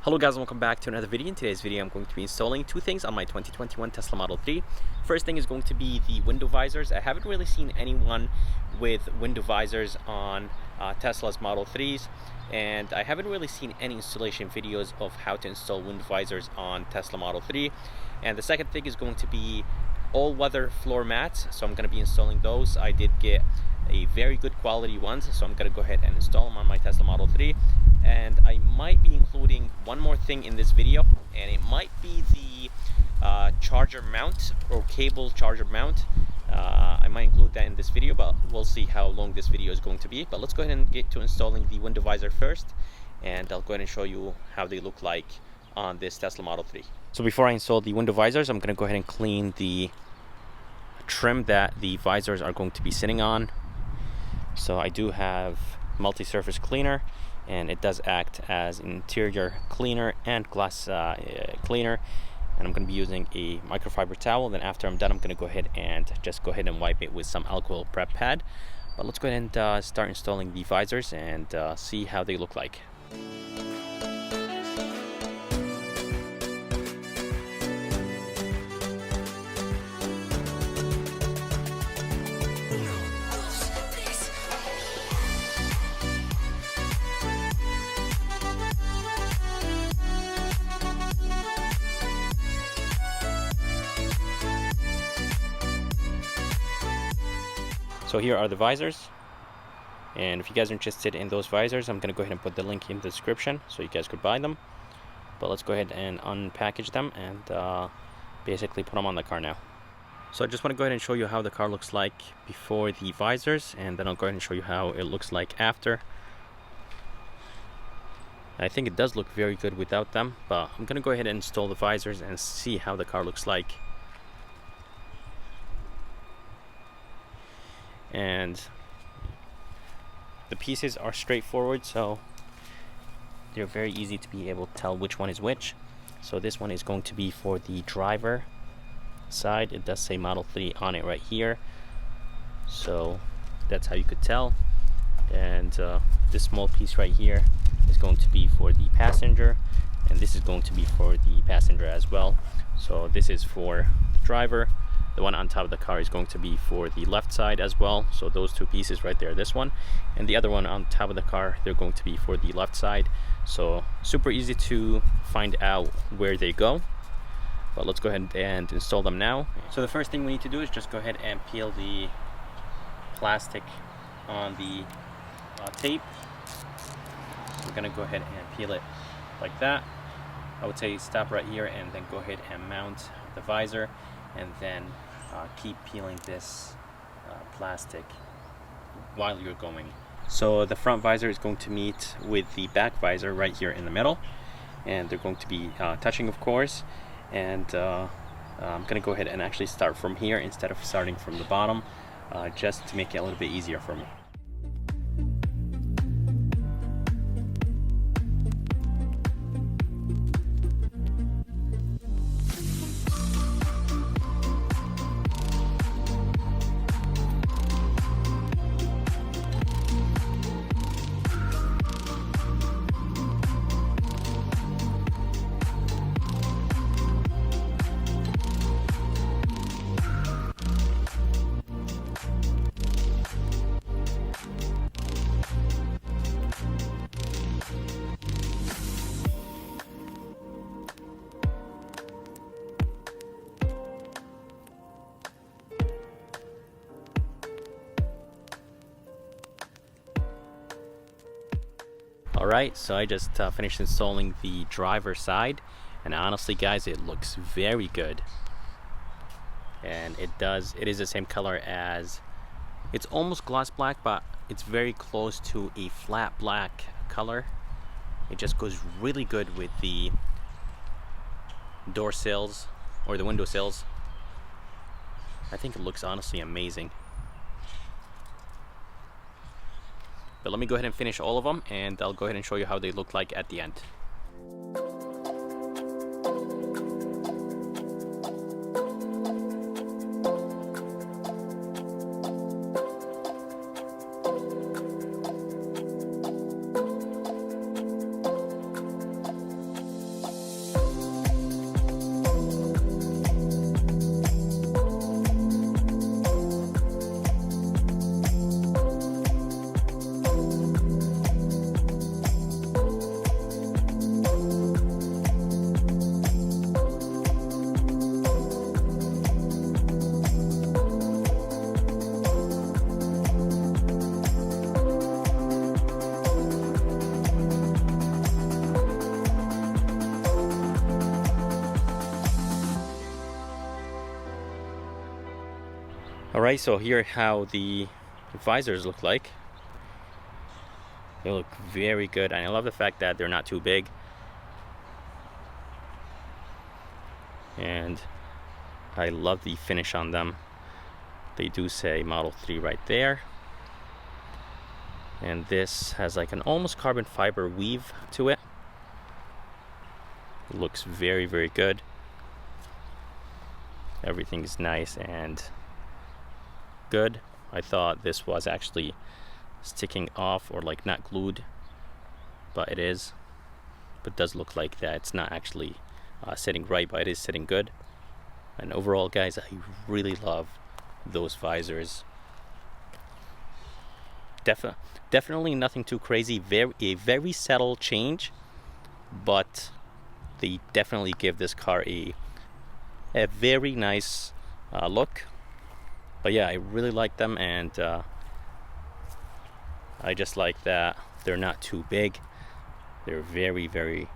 Hello guys, and welcome back to another video. In today's video I'm going to be installing two things on my 2021 Tesla Model 3. First thing is going to be the window visors. I haven't really seen anyone with window visors on Tesla's Model 3s, and I haven't really seen any installation videos of how to install window visors on Tesla Model 3. And the second thing is going to be all-weather floor mats, so I'm going to be installing those. I did get a very good quality ones, so I'm going to go ahead and install them on my Tesla Model 3. And I might be including one more thing in this video, and it might be the charger mount or cable charger mount. I might include that in this video, but we'll see how long this video is going to be. But let's go ahead and get to installing the window visor first, and I'll go ahead and show you how they look like on this Tesla Model 3. So before I install the window visors, I'm going to go ahead and clean the trim that the visors are going to be sitting on. So I do have multi-surface cleaner, and it does act as interior cleaner and glass cleaner, and I'm going to be using a microfiber towel. Then after I'm done, I'm going to go ahead and wipe it with some alcohol prep pad. But let's go ahead and start installing the visors and see how they look like. So here are the visors, and if you guys are interested in those visors, I'm going to go ahead and put the link in the description so you guys could buy them. But let's go ahead and unpackage them and basically put them on the car now. So I just want to go ahead and show you how the car looks like before the visors, and then I'll go ahead and show you how it looks like after. I think it does look very good without them, but I'm going to go ahead and install the visors and see how the car looks like. And the pieces are straightforward, so they're very easy to be able to tell which one is which. So this one is going to be for the driver side. It does say Model 3 on it right here, so that's how you could tell. And this small piece right here is going to be for the passenger, and this is going to be for the passenger as well. So this is for the driver. The one on top of the car is going to be for the left side as well. So those two pieces right there, this one, and the other one on top of the car, they're going to be for the left side. So super easy to find out where they go. But let's go ahead and install them now. So the first thing we need to do is just go ahead and peel the plastic on the tape. So we're gonna go ahead and peel it like that. I would say stop right here and then go ahead and mount the visor, and then keep peeling this plastic while you're going. So the front visor is going to meet with the back visor right here in the middle, and they're going to be touching, of course. And I'm going to go ahead and actually start from here instead of starting from the bottom, just to make it a little bit easier for me. Alright, so I just finished installing the driver side, and honestly guys, it looks very good. And it is the same color as, it's almost gloss black, but it's very close to a flat black color. It just goes really good with the door sills or the window sills. I think it looks honestly amazing. But let me go ahead and finish all of them, and I'll go ahead and show you how they look like at the end. Alright, so here how the visors look like. They look very good, and I love the fact that they're not too big. And I love the finish on them. They do say Model 3 right there. And this has like an almost carbon fiber weave to it. It looks very, very good. Everything is nice and good. I thought this was actually sticking off or like not glued, but it is. But it does look like that it's not actually sitting right, but it is sitting good. And overall, guys, I really love those visors. Definitely nothing too crazy. A very subtle change, but they definitely give this car a very nice look. But yeah, I really like them, and I just like that they're not too big. They're very, very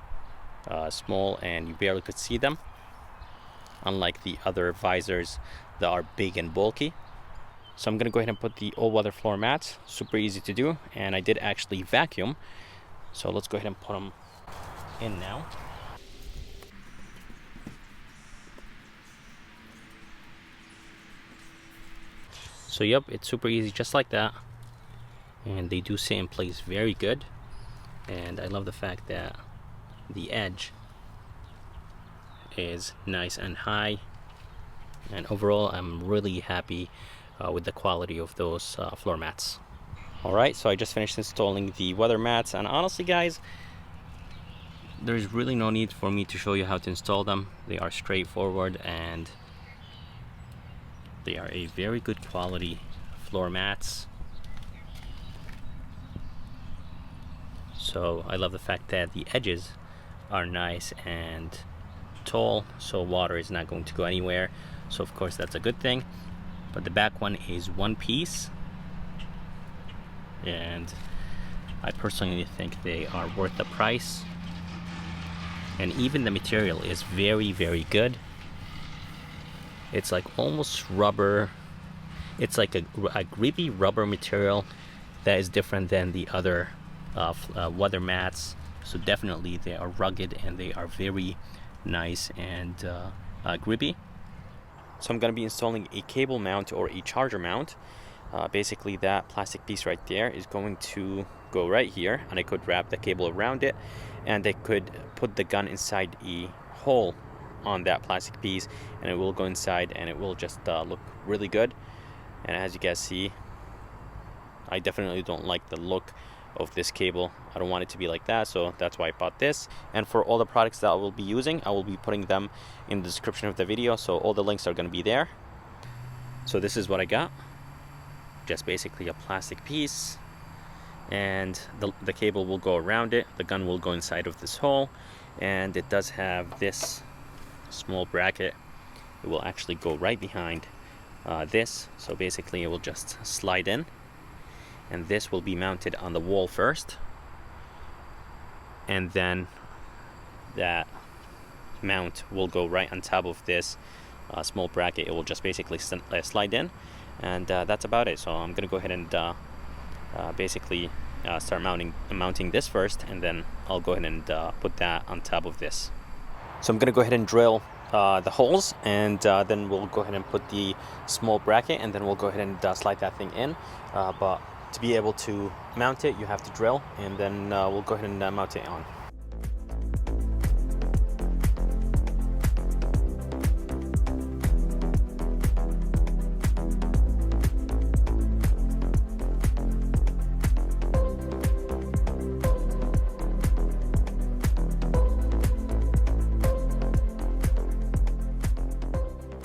small, and you barely could see them, unlike the other visors that are big and bulky. So I'm gonna go ahead and put the all-weather floor mats. Super easy to do, and I did actually vacuum. So let's go ahead and put them in now. So yep, it's super easy just like that. And they do sit in place very good. And I love the fact that the edge is nice and high. And overall, I'm really happy with the quality of those floor mats. Alright, so I just finished installing the weather mats, and honestly guys, there's really no need for me to show you how to install them. They are straightforward, and they are a very good quality floor mats. So I love the fact that the edges are nice and tall, so water is not going to go anywhere. So of course that's a good thing. But the back one is one piece, and I personally think they are worth the price. And even the material is very, very good. It's like almost rubber. It's like a grippy rubber material that is different than the other weather mats. So definitely they are rugged, and they are very nice and grippy. So I'm going to be installing a cable mount or a charger mount. Basically that plastic piece right there is going to go right here, and I could wrap the cable around it, and I could put the gun inside a hole on that plastic piece, and it will go inside, and it will just look really good. And as you guys see, I definitely don't like the look of this cable. I don't want it to be like that, so that's why I bought this. And for all the products that I will be using, I will be putting them in the description of the video, so all the links are going to be there. So this is what I got. Just basically a plastic piece, and the cable will go around it. The gun will go inside of this hole, and it does have this small bracket. It will actually go right behind this, so basically it will just slide in, and this will be mounted on the wall first, and then that mount will go right on top of this small bracket. It will just basically slide in, and that's about it. So I'm gonna go ahead and basically start mounting this first, and then I'll go ahead and put that on top of this. So I'm gonna go ahead and drill the holes, and then we'll go ahead and put the small bracket, and then we'll go ahead and slide that thing in. But to be able to mount it, you have to drill, and then we'll go ahead and mount it on.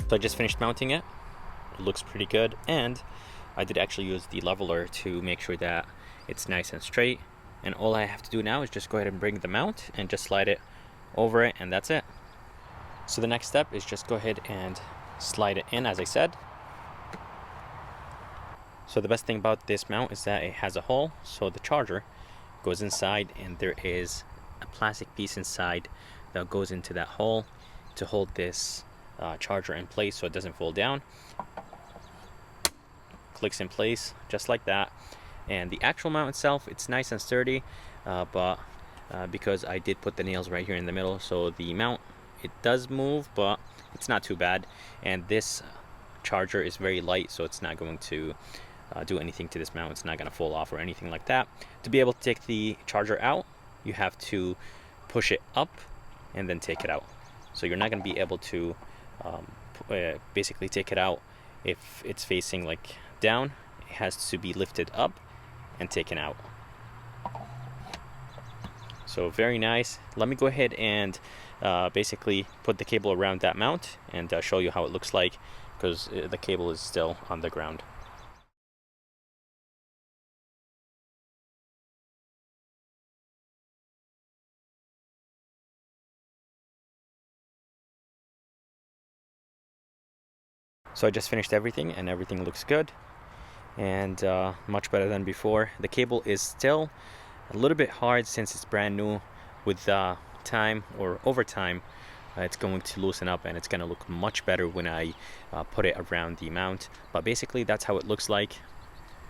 So I just finished mounting it. It looks pretty good, and I did actually use the leveler to make sure that it's nice and straight. And all I have to do now is just go ahead and bring the mount and just slide it over it, and that's it. So the next step is just go ahead and slide it in, as I said. So the best thing about this mount is that it has a hole, so the charger goes inside, and there is a plastic piece inside that goes into that hole to hold this charger in place so it doesn't fall down. clicks in place just like that. And the actual mount itself, it's nice and sturdy, but because I did put the nails right here in the middle, so the mount, it does move, but it's not too bad. And this charger is very light, so it's not going to do anything to this mount. It's not going to fall off or anything like that. To be able to take the charger out, you have to push it up and then take it out. So you're not going to be able to basically take it out if it's facing like down. It has to be lifted up and taken out. So very nice. Let me go ahead and basically put the cable around that mount and show you how it looks like, because the cable is still on the ground. So I just finished everything and everything looks good and much better than before. The cable is still a little bit hard since it's brand new. With time or over time, it's going to loosen up and it's going to look much better when I put it around the mount. But basically that's how it looks like.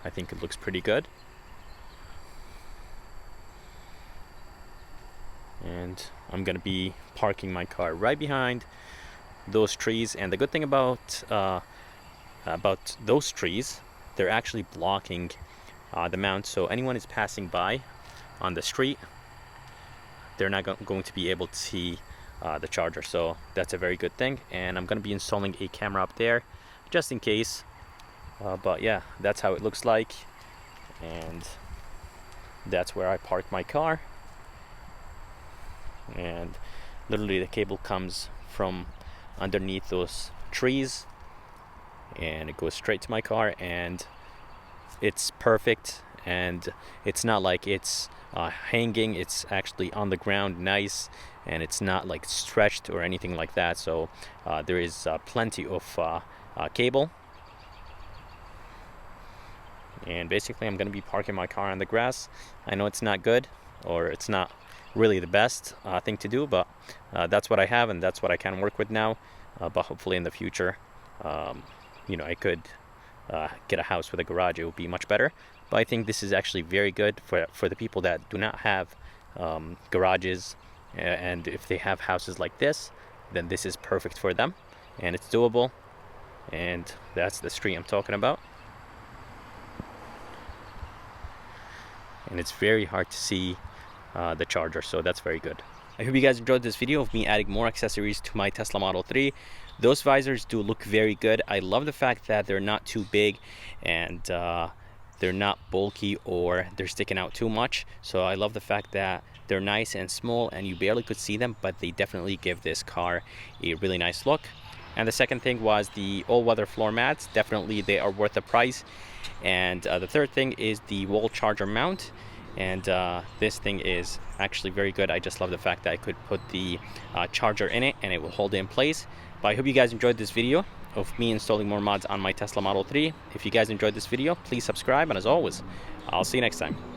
I think it looks pretty good. And I'm going to be parking my car right behind those trees. And the good thing about those trees, they're actually blocking the mount, so anyone is passing by on the street, they're not going to be able to see the charger. So that's a very good thing. And I'm going to be installing a camera up there just in case, but yeah, that's how it looks like. And that's where I park my car. And literally the cable comes from underneath those trees and it goes straight to my car, and it's perfect. And it's not like it's hanging, it's actually on the ground, nice, and it's not like stretched or anything like that. So there is plenty of cable. And basically I'm going to be parking my car on the grass. I know it's not good, or it's not really the best thing to do, but that's what I have and that's what I can work with now. But hopefully in the future, you know, I could get a house with a garage. It would be much better. But I think this is actually very good for the people that do not have garages, and if they have houses like this, then this is perfect for them, and it's doable. And that's the street I'm talking about. And it's very hard to see the charger, so that's very good. I hope you guys enjoyed this video of me adding more accessories to my Tesla Model 3. Those visors do look very good. I love the fact that they're not too big, and they're not bulky or they're sticking out too much. So I love the fact that they're nice and small and you barely could see them, but they definitely give this car a really nice look. And the second thing was the all-weather floor mats. Definitely they are worth the price. And the third thing is the wall charger mount. And this thing is actually very good. I just love the fact that I could put the charger in it and it will hold it in place. But I hope you guys enjoyed this video of me installing more mods on my Tesla Model 3. If you guys enjoyed this video, please subscribe, and as always, I'll see you next time.